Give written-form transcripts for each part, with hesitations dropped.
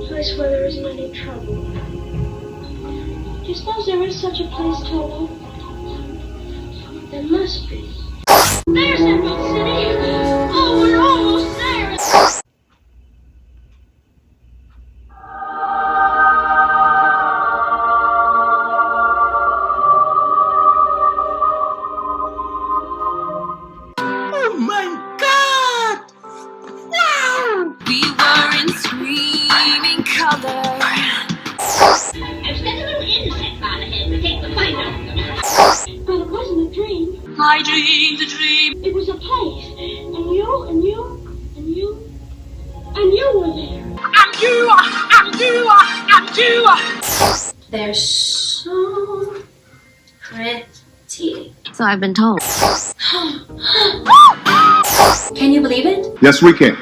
place where there isn't any trouble. Do you suppose there is such a place, Toto? There must be. There's Emerald City! Oh, we're almost there! Oh my God! Wow! We were in screaming color. I've stuck a little insect on the head to take the bite out of them. But it wasn't a dream. I dreamed a dream. It was a place. And you, and you, and you, and you were there. And you. They're so pretty. So I've been told. Can you believe it? Yes, we can.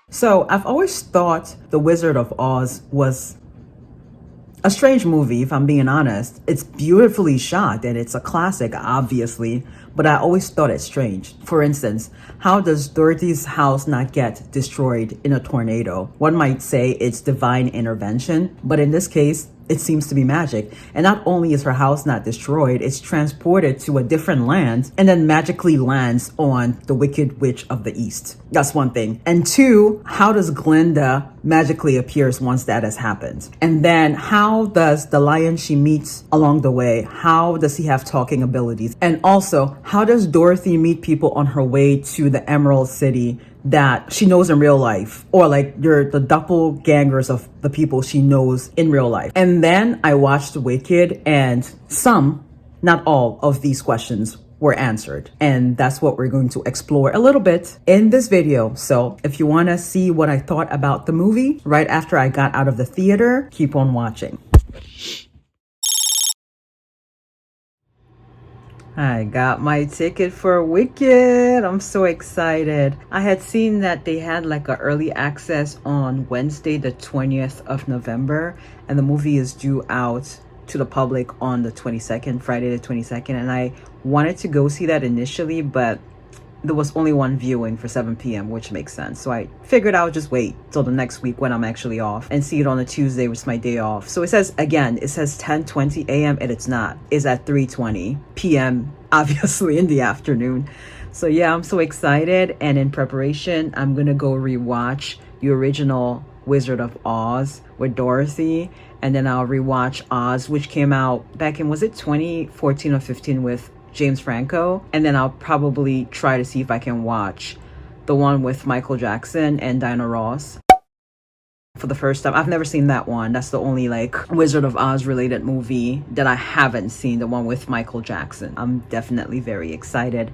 So I've always thought The Wizard of Oz was a strange movie, if I'm being honest. It's beautifully shot and it's a classic, obviously, but I always thought it strange. For instance, how does Dorothy's house not get destroyed in a tornado? One might say it's divine intervention, but in this case, it seems to be magic. And not only is her house not destroyed, it's transported to a different land and then magically lands on the Wicked Witch of the East. That's one thing. And two, how does Glinda magically appears once that has happened? And then how does the lion she meets along the way, how does he have talking abilities? And also, how does Dorothy meet people on her way to the Emerald City that she knows in real life, or like you're the doppelgangers of the people she knows in real life? And then I watched Wicked, and some, not all of these questions were answered. And that's what we're going to explore a little bit in this video. So if you want to see what I thought about the movie right after I got out of the theater, keep on watching. I got my ticket for Wicked. I'm so excited. I had seen that they had like an early access on Wednesday, the 20th of November, and the movie is due out to the public on the 22nd, Friday the 22nd. And I wanted to go see that initially, but there was only one viewing for 7 p.m, which makes sense. So I figured I would just wait till the next week when I'm actually off and see it on a Tuesday, which is my day off. So it says 10:20 a.m. and it's not. It's at 3:20 p.m, obviously in the afternoon. So yeah, I'm so excited. And in preparation, I'm going to go rewatch the original Wizard of Oz with Dorothy. And then I'll rewatch Oz, which came out back in, was it 2014 or 15 with James Franco? And then I'll probably try to see if I can watch the one with Michael Jackson and Diana Ross for the first time. I've never seen that one. That's the only like Wizard of Oz related movie that I haven't seen, the one with Michael Jackson. I'm definitely very excited.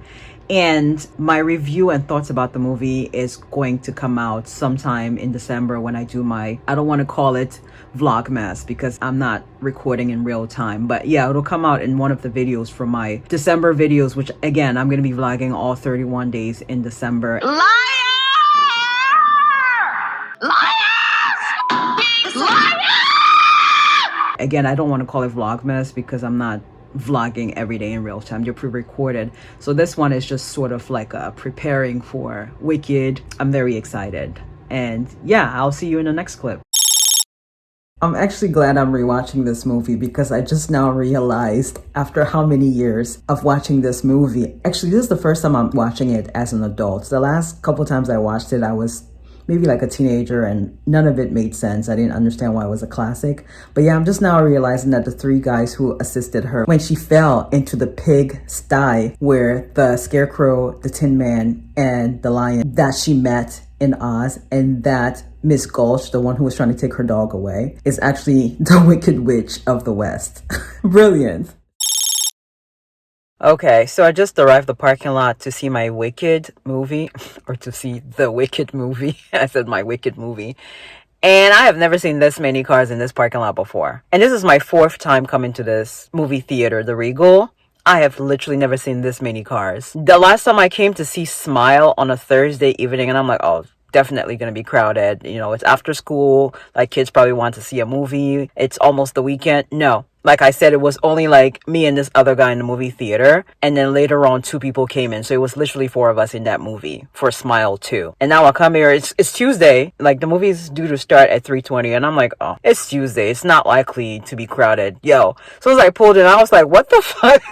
And my review and thoughts about the movie is going to come out sometime in December when I do my, I don't want to call it Vlogmas because I'm not recording in real time. But yeah, it'll come out in one of the videos from my December videos, which again, I'm going to be vlogging all 31 days in December. Liar! Liars! Liar! Again, I don't want to call it Vlogmas because I'm not vlogging every day in real time. They're pre-recorded. So this one is just sort of like preparing for Wicked. I'm very excited. And yeah, I'll see you in the next clip. I'm actually glad I'm rewatching this movie because I just now realized after how many years of watching this movie. Actually, this is the first time I'm watching it as an adult. The last couple times I watched it, I was maybe like a teenager and none of it made sense. I didn't understand why it was a classic. But yeah, I'm just now realizing that the three guys who assisted her when she fell into the pig sty where the Scarecrow, the Tin Man, and the lion that she met in Oz, and that Miss Gulch, the one who was trying to take her dog away, is actually the Wicked Witch of the West. Brilliant. Okay, so I just arrived at the parking lot to see my Wicked movie, or to see the Wicked movie. I said my Wicked movie. And I have never seen this many cars in this parking lot before. And this is my 4th time coming to this movie theater, the Regal. I have literally never seen this many cars. The last time I came to see Smile on a Thursday evening, and I'm like, oh, definitely going to be crowded. It's after school, like kids probably want to see a movie. It's almost the weekend. No. Like I said, it was only like me and this other guy in the movie theater. And then later on, 2 people came in. So it was literally 4 of us in that movie for Smile 2. And now I come here, it's Tuesday. Like the movie is due to start at 3:20. And I'm like, oh, it's Tuesday. It's not likely to be crowded. Yo. So as I pulled in, I was like, what the fuck?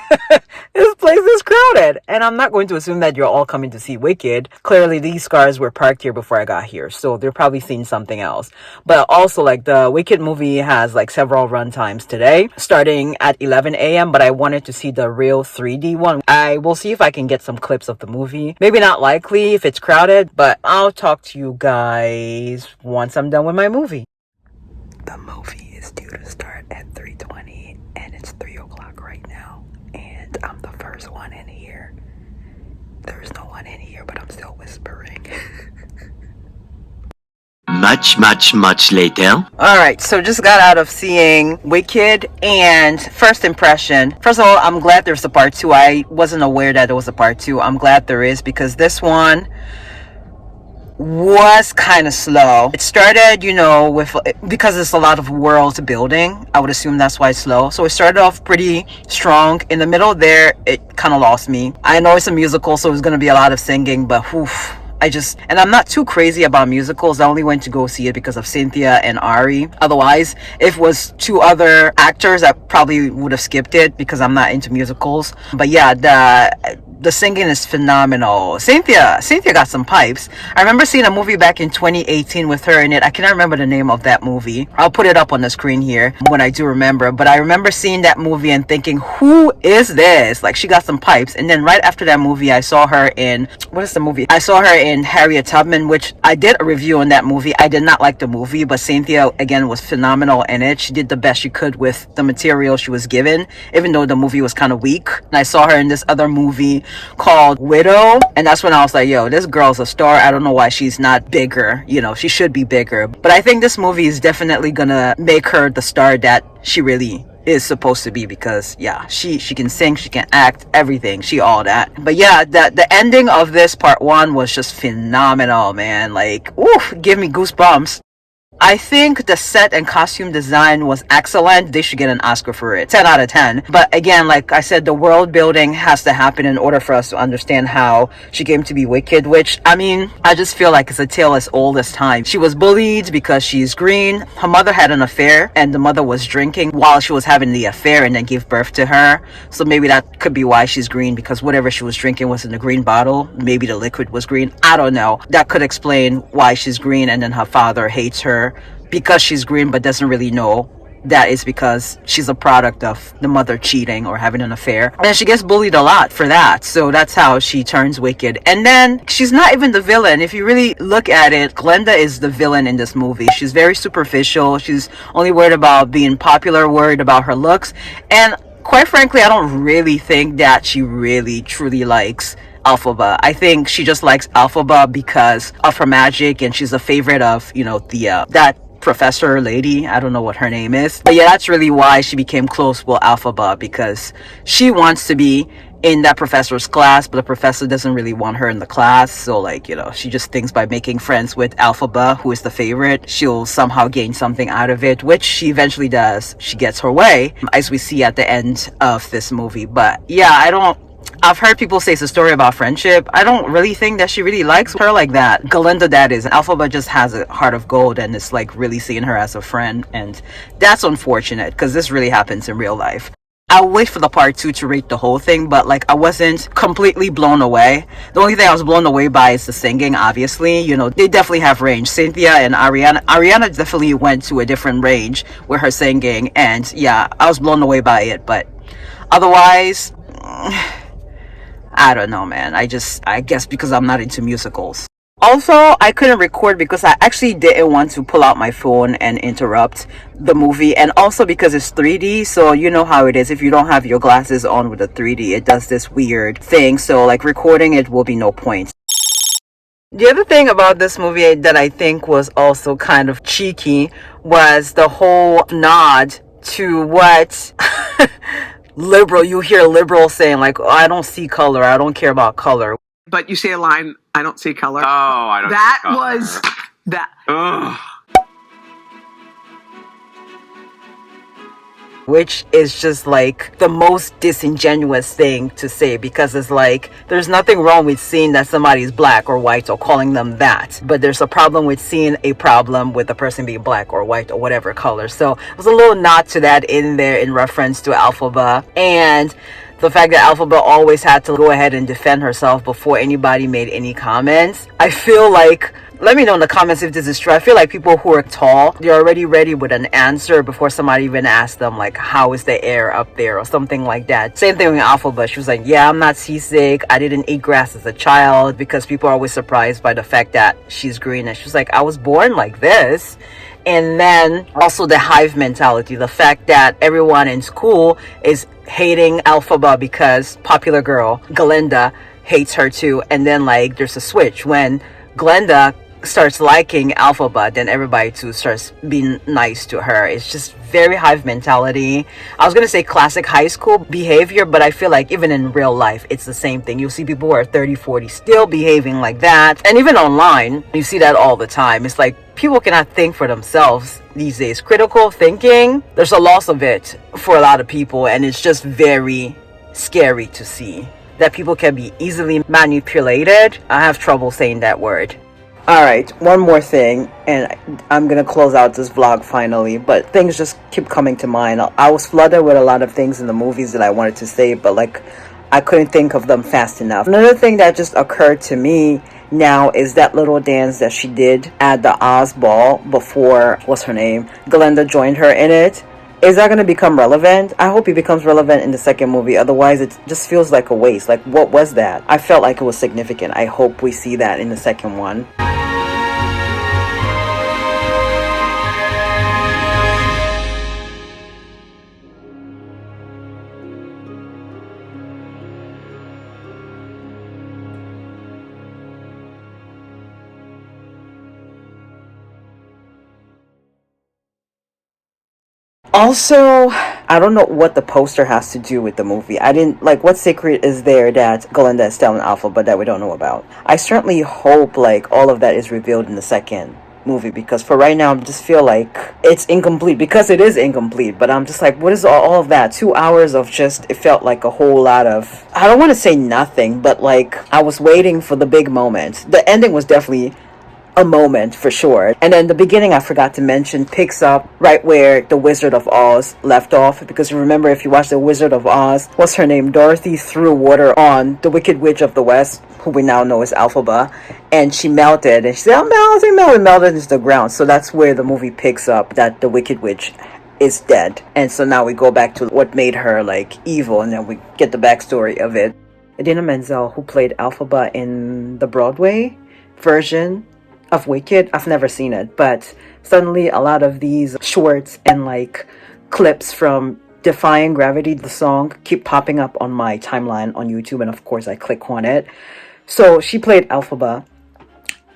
This place is crowded. And I'm not going to assume that you're all coming to see Wicked. Clearly, these cars were parked here before I got here. So they're probably seeing something else. But also, like, the Wicked movie has like several run times today, starting at 11 a.m. But I wanted to see the real 3D one. I will see if I can get some clips of the movie. Maybe not likely if it's crowded, but I'll talk to you guys once I'm done with my movie. The movie is due to start at 3:20 and it's 3 o'clock right now. And I'm the first one in here. There's no one in here, but I'm still whispering. Much later. Alright, so just got out of seeing Wicked, and first impression. First of all, I'm glad there's a part 2. I wasn't aware that there was a part 2. I'm glad there is, because this one was kind of slow. It started, with, because there's a lot of world building, I would assume that's why it's slow. So it started off pretty strong. In the middle there, it kind of lost me. I know it's a musical, so it's going to be a lot of singing, but whew, and I'm not too crazy about musicals. I only went to go see it because of Cynthia and Ari. Otherwise, if it was 2 other actors, I probably would have skipped it because I'm not into musicals. But yeah, the singing is phenomenal. Cynthia got some pipes. I remember seeing a movie back in 2018 with her in it. I cannot remember the name of that movie. I'll put it up on the screen here when I do remember. But I remember seeing that movie and thinking, who is this? Like, she got some pipes. And then right after that movie, I saw her in, what is the movie? I saw her in Harriet Tubman, which I did a review on that movie. I did not like the movie, but Cynthia, again, was phenomenal in it. She did the best she could with the material she was given, even though the movie was kind of weak. And I saw her in this other movie called Widow, and that's when I was like, yo, this girl's a star. I don't know why she's not bigger. She should be bigger. But I think this movie is definitely gonna make her the star that she really is supposed to be, because yeah, she can sing, she can act, everything, she all that. But yeah, the ending of this part 1 was just phenomenal, man. Like, oof, give me goosebumps. I think the set and costume design was excellent. They should get an Oscar for it. 10 out of 10. But again, like I said, the world building has to happen in order for us to understand how she came to be Wicked, which, I mean, I just feel like it's a tale as old as time. She was bullied because she's green. Her mother had an affair, and the mother was drinking while she was having the affair and then gave birth to her. So maybe that could be why she's green, because whatever she was drinking was in the green bottle. Maybe the liquid was green. I don't know. That could explain why she's green, and then her father hates her because she's green, but doesn't really know that is because she's a product of the mother cheating or having an affair. And she gets bullied a lot for that. So that's how she turns wicked. And then she's not even the villain. If you really look at it, Glinda is the villain in this movie. She's very superficial. She's only worried about being popular, worried about her looks. And quite frankly, I don't really think that she really truly likes Elphaba. I think she just likes Elphaba because of her magic, and she's a favorite of, that professor lady. I don't know what her name is, but yeah, that's really why she became close with Elphaba, because she wants to be in that professor's class, but the professor doesn't really want her in the class. So like, she just thinks by making friends with Elphaba, who is the favorite, she'll somehow gain something out of it, which she eventually does. She gets her way, as we see at the end of this movie. But yeah, I've heard people say it's a story about friendship. I don't really think that she really likes her like that. Glinda, that is. Elphaba just has a heart of gold and is like really seeing her as a friend. And that's unfortunate, because this really happens in real life. I'll wait for the part 2 to rate the whole thing, but like, I wasn't completely blown away. The only thing I was blown away by is the singing, obviously. They definitely have range. Cynthia and Ariana definitely went to a different range with her singing. And yeah, I was blown away by it. But otherwise, I don't know, man. I guess because I'm not into musicals. Also, I couldn't record because I actually didn't want to pull out my phone and interrupt the movie. And also because it's 3D, so you know how it is. If you don't have your glasses on with the 3D, it does this weird thing. So like, recording it will be no point. The other thing about this movie that I think was also kind of cheeky was the whole nod to what you hear liberals saying, like, oh, I don't see color, I don't care about color. but you say a line, I don't see color. Oh, I don't That see color. was that. Ugh. Which is just like the most disingenuous thing to say, because it's like there's nothing wrong with seeing that somebody is black or white or calling them that, but there's a problem with seeing a problem with a person being black or white or whatever color. So there's a little nod to that in there in reference to Elphaba, and the fact that Elphaba always had to go ahead and defend herself before anybody made any comments. I feel like, let me know in the comments if this is true. I feel like people who are tall, they're already ready with an answer before somebody even asks them, like, how is the air up there or something like that. Same thing with Elphaba. She was like, yeah, I'm not seasick. I didn't eat grass as a child, because people are always surprised by the fact that she's green. And she's like, I was born like this. And then also the hive mentality, the fact that everyone in school is hating Elphaba because popular girl Glinda hates her too. And then like there's a switch when Glinda starts liking Elphaba, then everybody too starts being nice to her. It's just very hive mentality. I was gonna say classic high school behavior, but I feel like even in real life it's the same thing. You'll see people who are 30, 40 still behaving like that, and even online you see that all the time. It's like people cannot think for themselves these days. Critical thinking, there's a loss of it for a lot of people, and it's just very scary to see that people can be easily manipulated. I have trouble saying that word. Alright, one more thing, and I'm gonna close out this vlog finally, but things just keep coming to mind. I was flooded with a lot of things in the movies that I wanted to say, but like I couldn't think of them fast enough. Another thing that just occurred to me now is that little dance that she did at the Oz ball before, what's her name, Glinda joined her in it. Is that going to become relevant? I hope it becomes relevant in the second movie. Otherwise, it just feels like a waste. Like, what was that? I felt like it was significant. I hope we see that in the second one. Also, I don't know what the poster has to do with the movie. I didn't, like, what secret is there that Glinda is telling Elphaba that we don't know about? I certainly hope, like, all of that is revealed in the second movie, because for right now, I just feel like it's incomplete, because it is incomplete, but I'm just like, what is all of that? 2 hours of just, it felt like a whole lot of, I don't want to say nothing, but, like, I was waiting for the big moment. The ending was definitely a moment for sure. And then the beginning, I forgot to mention, picks up right where the Wizard of Oz left off, because you remember, if you watch the Wizard of Oz, what's her name, Dorothy threw water on the Wicked Witch of the West, who we now know as Elphaba, and she melted, and she said, I'm melted into the ground. So that's where the movie picks up, that the Wicked Witch is dead. And so now we go back to what made her like evil, and then we get the backstory of it. Idina Menzel, who played Elphaba in the Broadway version of Wicked, I've never seen it, but suddenly a lot of these shorts and like clips from Defying Gravity, the song, keep popping up on my timeline on YouTube, and of course I click on it. So she played Elphaba.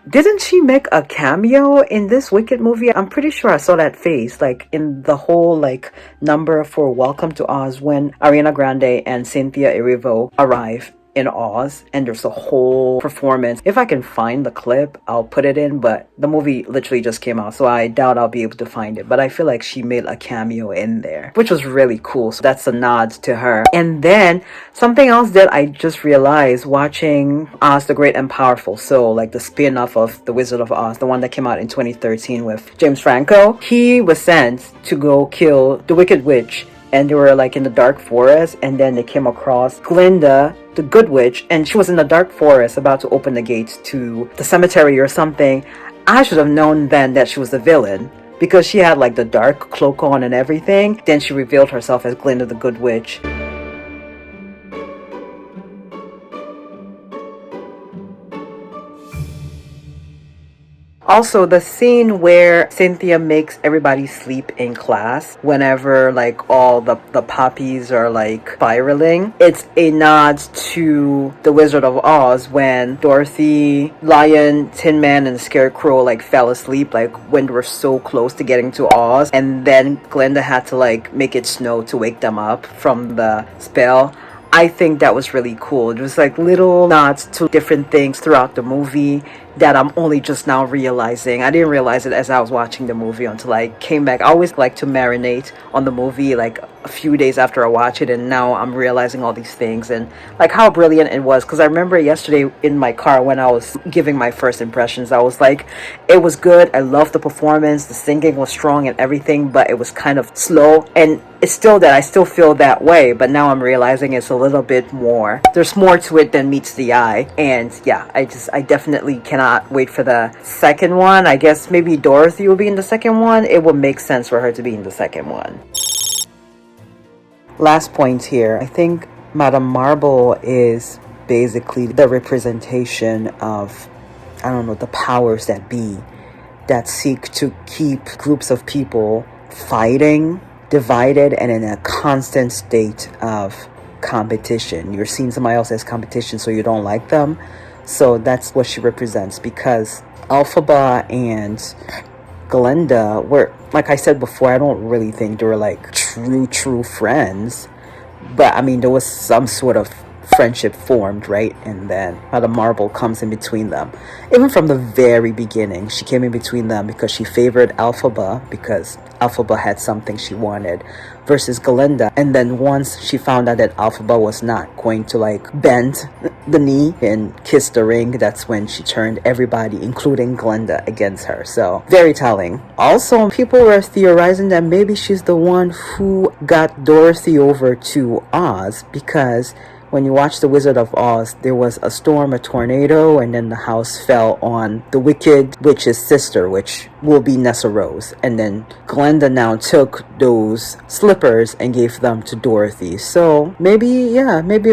Didn't she make a cameo in this Wicked movie? I'm pretty sure I saw that face like in the whole like number for Welcome to Oz, when Ariana Grande and Cynthia Erivo arrive in Oz, and there's a whole performance. If I can find the clip, I'll put it in, but the movie literally just came out, so I doubt I'll be able to find it. But I feel like she made a cameo in there, which was really cool. So that's a nod to her. And then something else that I just realized watching Oz the Great and Powerful, so like the spin-off of The Wizard of Oz, the one that came out in 2013 with James Franco, he was sent to go kill the Wicked Witch, and they were like in the dark forest, and then they came across Glinda, the good witch, and she was in the dark forest about to open the gates to the cemetery or something. I should have known then that she was the villain, because she had like the dark cloak on and everything. Then she revealed herself as Glinda the good witch. Also, the scene where Cynthia makes everybody sleep in class whenever like all the poppies are like spiraling, it's a nod to The Wizard of Oz, when Dorothy, Lion, Tin Man, and Scarecrow like fell asleep like when they were so close to getting to Oz, and then Glinda had to like make it snow to wake them up from the spell. I think that was really cool. It was like little nods to different things throughout the movie that I'm only just now realizing. I didn't realize it as I was watching the movie until I came back. I always like to marinate on the movie like a few days after I watch it, and now I'm realizing all these things and like how brilliant it was. Because I remember yesterday in my car when I was giving my first impressions, I was like, it was good. I loved the performance. The singing was strong and everything, but it was kind of slow. And it's still that I still feel that way, but now I'm realizing it's a little bit more. There's more to it than meets the eye. And yeah, I definitely cannot wait for the second one. I guess maybe Dorothy will be in the second one. It would make sense for her to be in the second one. Last point here. I think Madame Marble is basically the representation of, I don't know, the powers that be that seek to keep groups of people fighting, divided, and in a constant state of competition. You're seeing somebody else as competition, so you don't like them. So that's what she represents, because Elphaba and Glinda were, like I said before, I don't really think they were like true friends. But I mean, there was some sort of friendship formed, right? And then the Marble comes in between them. Even from the very beginning, she came in between them because she favored Elphaba, because Elphaba had something she wanted, versus Glinda. And then once she found out that Elphaba was not going to like bend the knee and kiss the ring, that's when she turned everybody, including Glinda, against her. So very telling. Also, people were theorizing that maybe she's the one who got Dorothy over to Oz, because when you watch The Wizard of Oz, there was a storm, a tornado, and then the house fell on the Wicked Witch's sister, which will be Nessa Rose. And then Glinda now took those slippers and gave them to Dorothy. So maybe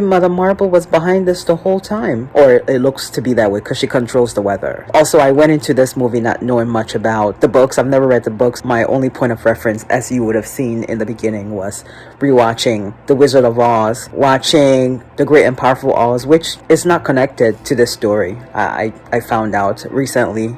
Mother Marble was behind this the whole time. Or it looks to be that way because she controls the weather. Also, I went into this movie not knowing much about the books. I've never read the books. My only point of reference, as you would have seen in the beginning, was rewatching The Wizard of Oz, watching The Great and Powerful Oz, which is not connected to this story. I found out recently.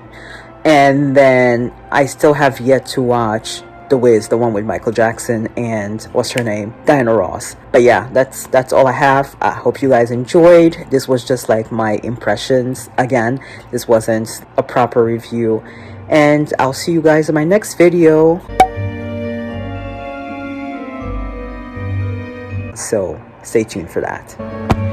And then I still have yet to watch The Wiz, the one with Michael Jackson and what's her name, Diana Ross. But yeah, that's all I have. I hope you guys enjoyed. This was just like my impressions. Again, this wasn't a proper review. And I'll see you guys in my next video. So stay tuned for that.